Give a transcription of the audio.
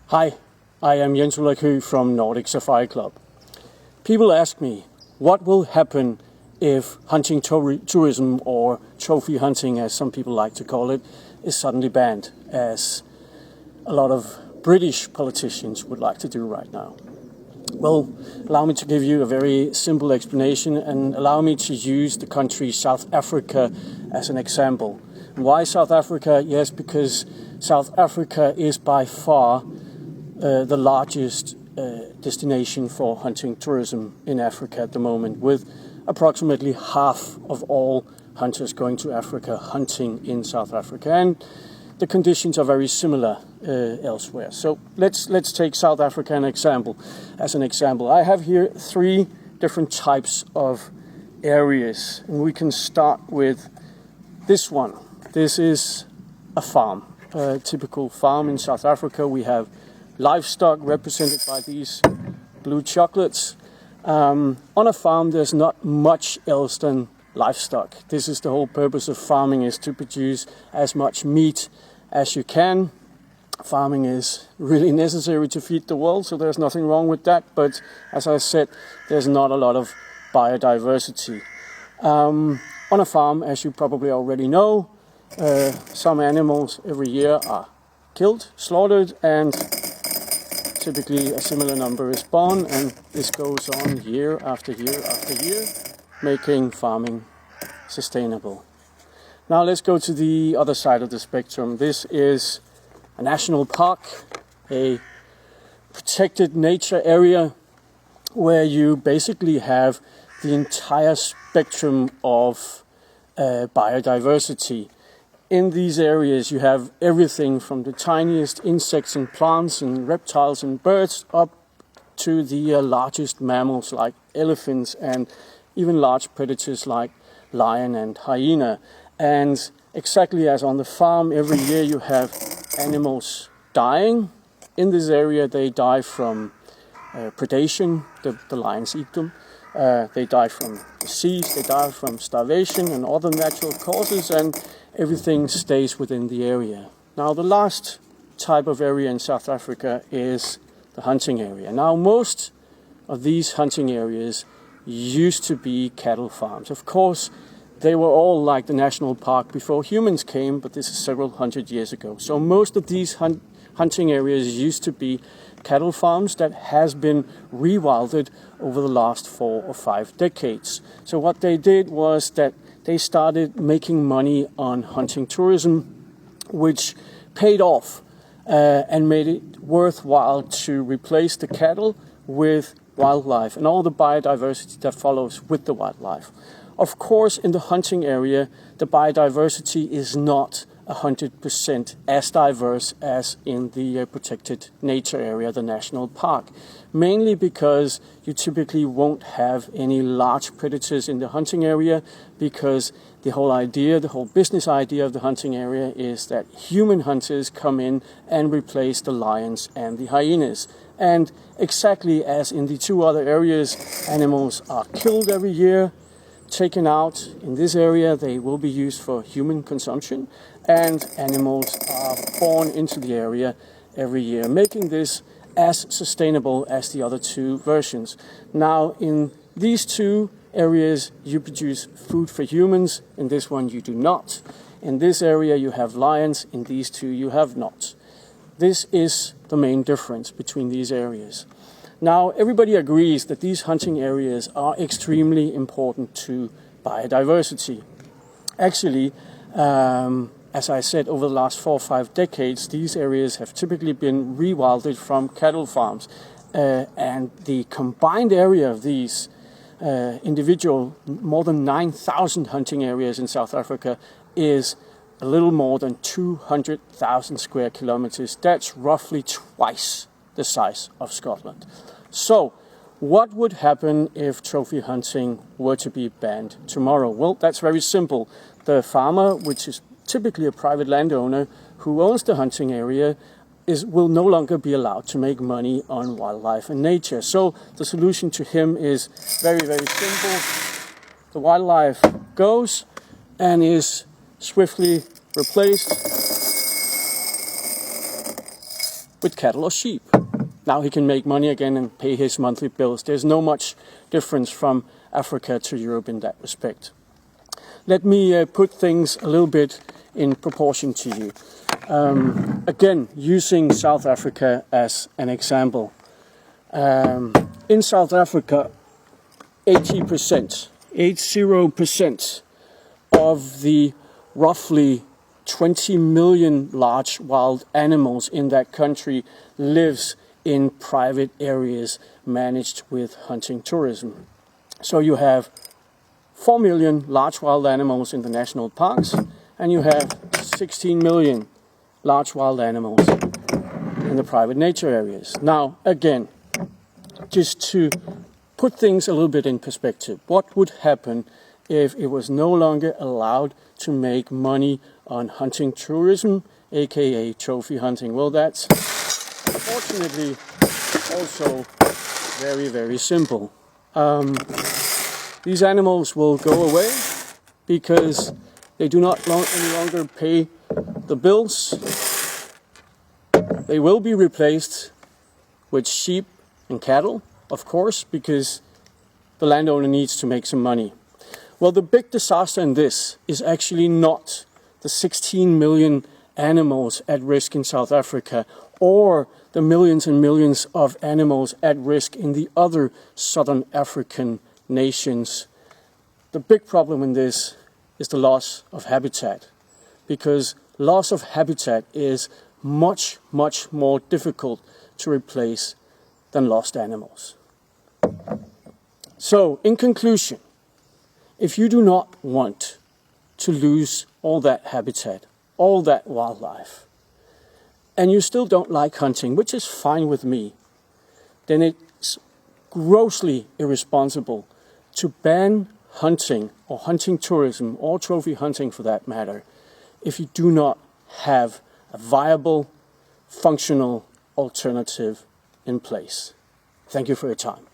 Hi, I am Jens Ulrik Høgh from Nordic Safari Club. People ask me, what will happen if hunting tourism, or trophy hunting as some people like to call it, is suddenly banned, as a lot of British politicians would like to do right now? Well, allow me to give you a very simple explanation and allow me to use the country South Africa as an example. Why South Africa? Yes, because South Africa is by far the largest destination for hunting tourism in Africa at the moment, with approximately half of all hunters going to Africa hunting in South Africa. And the conditions are very similar elsewhere. So let's take South Africa as an example. I have here 3 different types of areas, and we can start with this one. This is a farm, a typical farm in South Africa. We have livestock represented by these blue chocolates. On a farm, there's not much else than livestock. This is the whole purpose of farming, is to produce as much meat as you can. Farming is really necessary to feed the world, so there's nothing wrong with that. But as I said, there's not a lot of biodiversity. On a farm, as you probably already know, some animals every year are killed, slaughtered, and typically a similar number is born, and this goes on year after year after year, making farming sustainable. Now let's go to the other side of the spectrum. This is a national park, a protected nature area where you basically have the entire spectrum of biodiversity. In these areas you have everything from the tiniest insects and plants and reptiles and birds up to the largest mammals like elephants, and even large predators like lion and hyena. And exactly as on the farm, every year you have animals dying. In this area they die from predation, the lions eat them. They die from disease, they die from starvation and other natural causes, and everything stays within the area. Now the last type of area in South Africa is the hunting area. Now most of these hunting areas used to be cattle farms. Of course, they were all like the national park before humans came, but this is several hundred years ago. So most of these hunting areas used to be cattle farms that has been rewilded over the last 4 or 5 decades. So what they did was that they started making money on hunting tourism, which paid off and made it worthwhile to replace the cattle with wildlife and all the biodiversity that follows with the wildlife. Of course, in the hunting area, the biodiversity is not 100% as diverse as in the protected nature area, the national park. Mainly because you typically won't have any large predators in the hunting area, because the whole business idea of the hunting area is that human hunters come in and replace the lions and the hyenas. And exactly as in the 2 other areas, animals are killed every year, taken out. In this area, they will be used for human consumption, and animals are born into the area every year, making this as sustainable as the other 2 versions. Now, in these 2 areas, you produce food for humans. In this one, you do not. In this area, you have lions. In these 2, you have not. This is the main difference between these areas. Now, everybody agrees that these hunting areas are extremely important to biodiversity. Actually, as I said, over the last 4 or 5 decades, these areas have typically been rewilded from cattle farms. And the combined area of these individual, more than 9,000 hunting areas in South Africa, is a little more than 200,000 square kilometers. That's roughly twice the size of Scotland. So, what would happen if trophy hunting were to be banned tomorrow? Well, that's very simple. The farmer, which is typically a private landowner who owns the hunting area, will no longer be allowed to make money on wildlife and nature. So the solution to him is very, very simple. The wildlife goes and is swiftly replaced with cattle or sheep. Now he can make money again and pay his monthly bills. There's no much difference from Africa to Europe in that respect. Let me put things a little bit in proportion to you. Again, using South Africa as an example. In South Africa, 80% of the roughly 20 million large wild animals in that country lives in private areas managed with hunting tourism. So you have 4 million large wild animals in the national parks, and you have 16 million large wild animals in the private nature areas. Now, again, just to put things a little bit in perspective, what would happen if it was no longer allowed to make money on hunting tourism, aka trophy hunting? Well, that's unfortunately also very, very simple. These animals will go away because they do not any longer pay the bills. They will be replaced with sheep and cattle, of course, because the landowner needs to make some money. Well, the big disaster in this is actually not the 16 million animals at risk in South Africa or the millions and millions of animals at risk in the other southern African nations. The big problem in this is the loss of habitat, because loss of habitat is much, much more difficult to replace than lost animals. So, in conclusion, if you do not want to lose all that habitat, all that wildlife, and you still don't like hunting, which is fine with me, then it's grossly irresponsible to ban hunting or hunting tourism or trophy hunting for that matter if you do not have a viable, functional alternative in place. Thank you for your time.